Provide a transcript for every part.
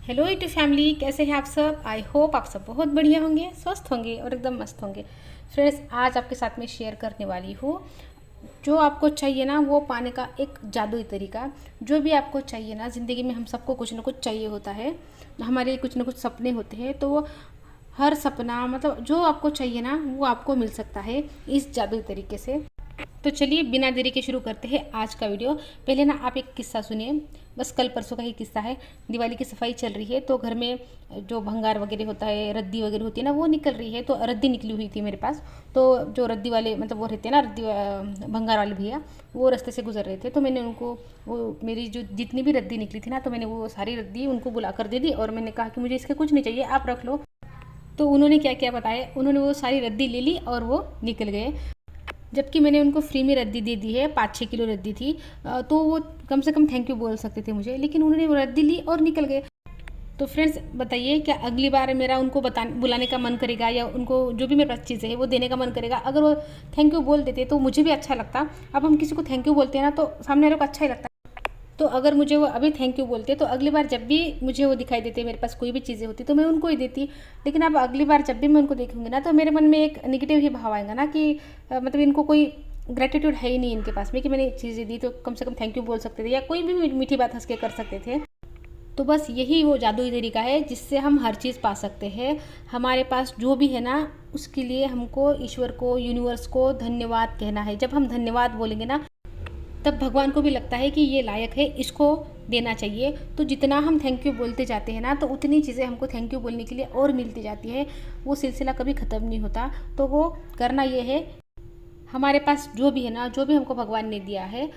Hello YouTube family, कैसे हैं आप सब। आई होप आप सब बहुत बढ़िया होंगे, स्वस्थ होंगे और एकदम मस्त होंगे। फ्रेंड्स, आज आपके साथ में शेयर करने वाली हूँ जो आपको चाहिए ना वो पाने का एक जादुई तरीका। जो भी आपको चाहिए ना, ज़िंदगी में हम सबको कुछ ना कुछ चाहिए होता है। हमारे कुछ ना कुछ सपने होते हैं, तो वो हर सपना मतलब जो आपको चाहिए ना वो आपको मिल सकता है इस जादुई तरीके से। तो चलिए बिना देरी के शुरू करते हैं आज का वीडियो। पहले ना आप एक किस्सा सुनिए, बस कल परसों का ही किस्सा है। दिवाली की सफाई चल रही है तो घर में जो भंगार वगैरह होता है, रद्दी वगैरह होती है ना, वो निकल रही है। तो रद्दी निकली हुई थी मेरे पास। तो जो रद्दी वाले मतलब वो रहते हैं ना, भंगार वाले भैया, वो रास्ते से गुजर रहे थे। तो मैंने उनको वो मेरी जो जितनी भी रद्दी निकली थी ना, तो मैंने वो सारी रद्दी उनको बुला कर दे दी और मैंने कहा कि मुझे इसके कुछ नहीं चाहिए, आप रख लो। तो उन्होंने क्या क्या बताया, उन्होंने वो सारी रद्दी ले ली और वो निकल गए। जबकि मैंने उनको फ्री में रद्दी दे दी है, 5-6 किलो रद्दी थी। तो वो कम से कम थैंक यू बोल सकते थे मुझे, लेकिन उन्होंने वो रद्दी ली और निकल गए। तो फ्रेंड्स बताइए, क्या अगली बार मेरा उनको बुलाने का मन करेगा, या उनको जो भी मेरे पास चीज़ें हैं वो देने का मन करेगा। अगर वो थैंक यू बोल देते तो मुझे भी अच्छा लगता। अब हम किसी को थैंक यू बोलते हैं ना, तो सामने वाले को अच्छा ही लगता है। तो अगर मुझे वो अभी थैंक यू बोलते तो अगली बार जब भी मुझे वो दिखाई देते, मेरे पास कोई भी चीज़ें होती तो मैं उनको ही देती। लेकिन अब अगली बार जब भी मैं उनको देखूंगी ना, तो मेरे मन में एक निगेटिव ही भाव आएगा ना कि मतलब इनको कोई ग्रेटिट्यूड है ही नहीं इनके पास में कि मैंने चीज़ें दी तो कम से कम थैंक यू बोल सकते थे, या कोई भी मीठी बात हंस के कर सकते थे। तो बस यही वो जादुई तरीका है जिससे हम हर चीज़ पा सकते हैं। हमारे पास जो भी है ना, उसके लिए हमको ईश्वर को, यूनिवर्स को धन्यवाद कहना है। जब हम धन्यवाद बोलेंगे ना, तब भगवान को भी लगता है कि ये लायक है, इसको देना चाहिए। तो जितना हम थैंक यू बोलते जाते हैं ना, तो उतनी चीज़ें हमको थैंक यू बोलने के लिए और मिलती जाती है। वो सिलसिला कभी ख़त्म नहीं होता। तो वो करना ये है, हमारे पास जो भी है ना, जो भी हमको भगवान ने दिया है,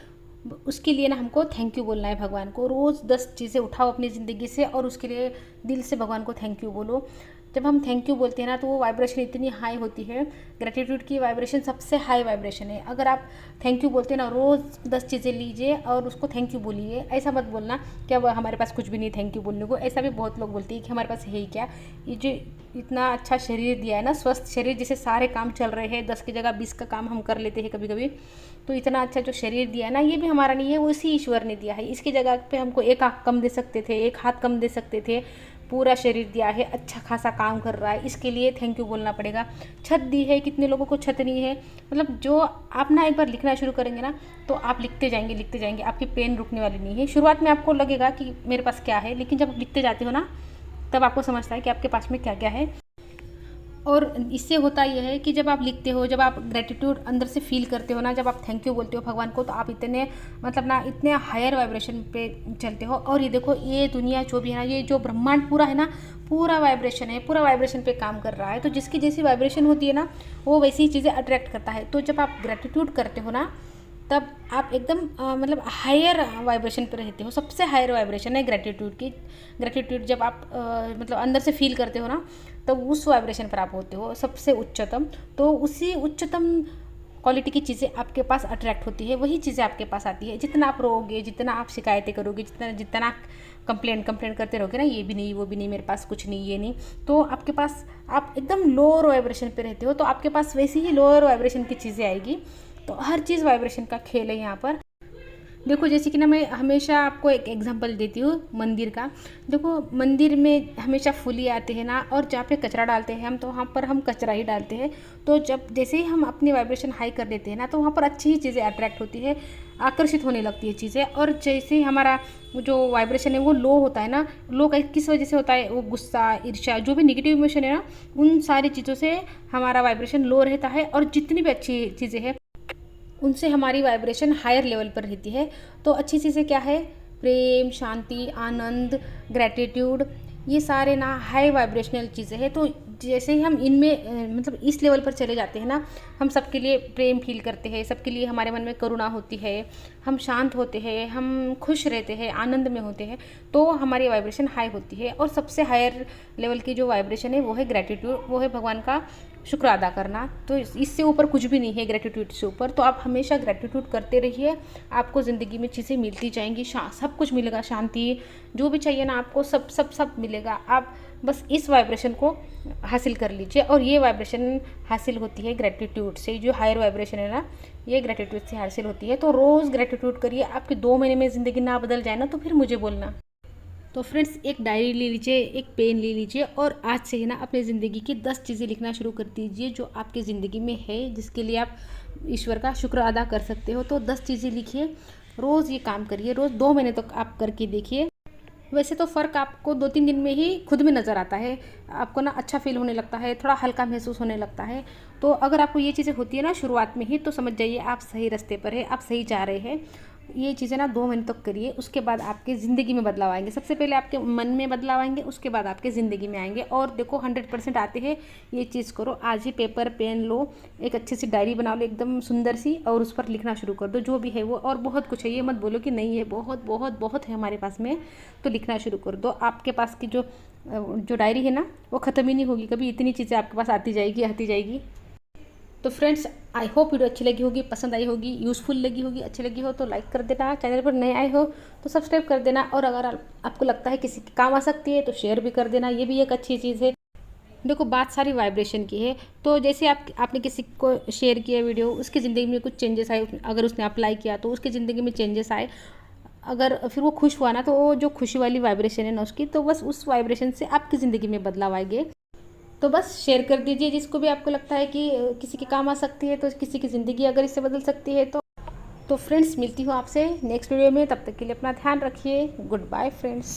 उसके लिए ना हमको थैंक यू बोलना है भगवान को। रोज़ 10 चीज़ें उठाओ अपनी ज़िंदगी से और उसके लिए दिल से भगवान को थैंक यू बोलो। जब हम थैंक यू बोलते हैं ना, तो वो वाइब्रेशन इतनी हाई होती है। ग्रेटिट्यूड की वाइब्रेशन सबसे हाई वाइब्रेशन है। अगर आप थैंक यू बोलते हैं ना, रोज़ 10 चीज़ें लीजिए और उसको थैंक यू बोलिए। ऐसा मत बोलना कि अब हमारे पास कुछ भी नहीं थैंक यू बोलने को। ऐसा भी बहुत लोग बोलते हैं कि हमारे पास है ही क्या। ये जो इतना अच्छा शरीर दिया है ना, स्वस्थ शरीर, जिसे सारे काम चल रहे हैं, 10 की जगह 20 का काम हम कर लेते हैं कभी कभी। तो इतना अच्छा जो शरीर दिया है ना, ये भी हमारा नहीं है, वो इसी ईश्वर ने दिया है। इसकी जगह पे हमको एक आँख कम दे सकते थे, एक हाथ कम दे सकते थे। पूरा शरीर दिया है, अच्छा खासा काम कर रहा है, इसके लिए थैंक यू बोलना पड़ेगा। छत दी है, कितने लोगों को छत नहीं है। मतलब जो आप ना एक बार लिखना शुरू करेंगे ना, तो आप लिखते जाएंगे लिखते जाएंगे, आपकी पेन रुकने वाली नहीं है। शुरुआत में आपको लगेगा कि मेरे पास क्या है, लेकिन जब आप लिखते जाते हो ना, तब आपको समझता है कि आपके पास में क्या क्या है। और इससे होता यह है कि जब आप लिखते हो, जब आप ग्रेटिट्यूड अंदर से फील करते हो ना, जब आप थैंक यू बोलते हो भगवान को, तो आप इतने मतलब ना इतने हायर वाइब्रेशन पे चलते हो। और ये देखो, ये दुनिया जो भी है ना, ये जो ब्रह्मांड पूरा है ना, पूरा वाइब्रेशन है, पूरा वाइब्रेशन पे काम कर रहा है। तो जिसकी जैसी वाइब्रेशन होती है ना, वो वैसी ही चीज़ें अट्रैक्ट करता है। तो जब आप ग्रेटिट्यूड करते हो ना, तब आप एकदम मतलब हायर वाइब्रेशन पे रहते हो। सबसे हायर वाइब्रेशन है ग्रेटिट्यूड की। ग्रेटिट्यूड जब आप मतलब अंदर से फील करते हो ना, तब उस वाइब्रेशन पर आप होते हो सबसे उच्चतम। तो उसी उच्चतम क्वालिटी की चीज़ें आपके पास अट्रैक्ट होती है, वही चीज़ें आपके पास आती है। जितना आप रोओगे, जितना आप शिकायतें करोगे, जितना जितना कंप्लेन करते रहोगे ना, ये भी नहीं, वो भी नहीं, मेरे पास कुछ नहीं, ये नहीं, तो आपके पास आप एकदम लोअर वाइब्रेशन पे रहते हो। तो आपके पास वैसी ही लोअर वाइब्रेशन की चीज़ें आएगी। तो हर चीज़ वाइब्रेशन का खेल है यहाँ पर। देखो, जैसे कि ना, मैं हमेशा आपको एक एग्जांपल देती हूँ मंदिर का। देखो, मंदिर में हमेशा फूली आते हैं ना, और जहाँ पे कचरा डालते हैं हम, तो वहाँ पर हम कचरा ही डालते हैं। तो जब जैसे ही हम अपनी वाइब्रेशन हाई कर देते हैं ना, तो वहाँ पर अच्छी ही चीज़ें अट्रैक्ट होती है, आकर्षित होने लगती है चीज़ें। और जैसे ही हमारा जो वाइब्रेशन है वो लो होता है ना, लो किस वजह से होता है, वो गुस्सा, ईर्ष्या, जो भी निगेटिव इमोशन है ना, उन सारी चीज़ों से हमारा वाइब्रेशन लो रहता है। और जितनी भी अच्छी चीज़ें हैं, उनसे हमारी वाइब्रेशन हायर लेवल पर रहती है। तो अच्छी चीज़ें क्या है, प्रेम, शांति, आनंद, ग्रैटिट्यूड, ये सारे ना हाई वाइब्रेशनल चीज़ें हैं। तो जैसे ही हम इनमें मतलब इस लेवल पर चले जाते हैं ना, हम सबके लिए प्रेम फील करते हैं, सबके लिए हमारे मन में करुणा होती है, हम शांत होते हैं, हम खुश रहते हैं, आनंद में होते हैं, तो हमारी वाइब्रेशन हाई होती है। और सबसे हायर लेवल की जो वाइब्रेशन है वो है ग्रैटिट्यूड, वो है भगवान का शुक्र अदा करना। तो इससे ऊपर कुछ भी नहीं है ग्रैटिट्यूड से ऊपर। तो आप हमेशा ग्रैटिट्यूड करते रहिए, आपको ज़िंदगी में चीज़ें मिलती जाएंगी, सब कुछ मिलेगा, शांति, जो भी चाहिए ना आपको, सब सब सब मिलेगा। आप बस इस वाइब्रेशन को हासिल कर लीजिए। और ये वाइब्रेशन हासिल होती है ग्रैटिट्यूड से। जो हायर वाइब्रेशन है ना, ये ग्रैटिट्यूड से हासिल होती है। तो रोज़ ग्रैटिट्यूड करिए। आपके 2 महीने में ज़िंदगी ना बदल जाए ना, तो फिर मुझे बोलना। तो फ्रेंड्स, एक डायरी ले लीजिए, एक पेन ले लीजिए और आज से ही ना अपनी ज़िंदगी की 10 चीज़ें लिखना शुरू कर दीजिए जो आपकी ज़िंदगी में है, जिसके लिए आप ईश्वर का शुक्र अदा कर सकते हो। तो 10 चीज़ें लिखिए, रोज़ ये काम करिए, रोज़ 2 महीने तक आप करके देखिए। वैसे तो फ़र्क आपको 2-3 दिन में ही खुद में नज़र आता है, आपको ना अच्छा फ़ील होने लगता है, थोड़ा हल्का महसूस होने लगता है। तो अगर आपको ये चीज़ें होती है ना शुरुआत में ही, तो समझ जाइए आप सही रास्ते पर है, आप सही जा रहे हैं। ये चीज़ें ना 2 महीने तक करिए, उसके बाद आपके ज़िंदगी में बदलाव आएंगे। सबसे पहले आपके मन में बदलाव आएंगे, उसके बाद आपके ज़िंदगी में आएंगे। और देखो 100% आते हैं। ये चीज़ करो, आज ही पेपर पेन लो, एक अच्छी सी डायरी बना लो एकदम सुंदर सी, और उस पर लिखना शुरू कर दो जो भी है वो। और बहुत कुछ है, ये मत बोलो कि नहीं है, बहुत बहुत बहुत है हमारे पास में, तो लिखना शुरू कर दो। आपके पास की जो डायरी है ना, वो ख़त्म ही नहीं होगी कभी, इतनी चीज़ें आपके पास आती जाएगी आती जाएगी। तो फ्रेंड्स, आई होप वीडियो अच्छी लगी होगी, पसंद आई होगी, यूज़फुल लगी होगी। अच्छी लगी हो तो लाइक कर देना, चैनल पर नए आए हो तो सब्सक्राइब कर देना, और अगर आपको लगता है किसी के काम आ सकती है तो शेयर भी कर देना, ये भी एक अच्छी चीज़ है। देखो बात सारी वाइब्रेशन की है, तो जैसे आपने किसी को शेयर किया वीडियो, उसकी ज़िंदगी में कुछ चेंजेस आए, अगर उसने अप्लाई किया तो उसकी ज़िंदगी में चेंजेस आए, अगर फिर वो खुश हुआ ना, तो वो जो खुशी वाली वाइब्रेशन है ना उसकी, तो बस उस वाइब्रेशन से आपकी ज़िंदगी में बदलाव आएंगे। तो बस शेयर कर दीजिए जिसको भी आपको लगता है कि किसी के काम आ सकती है, तो किसी की ज़िंदगी अगर इससे बदल सकती है तो फ्रेंड्स, मिलती हूँ आपसे नेक्स्ट वीडियो में। तब तक के लिए अपना ध्यान रखिए। Goodbye friends.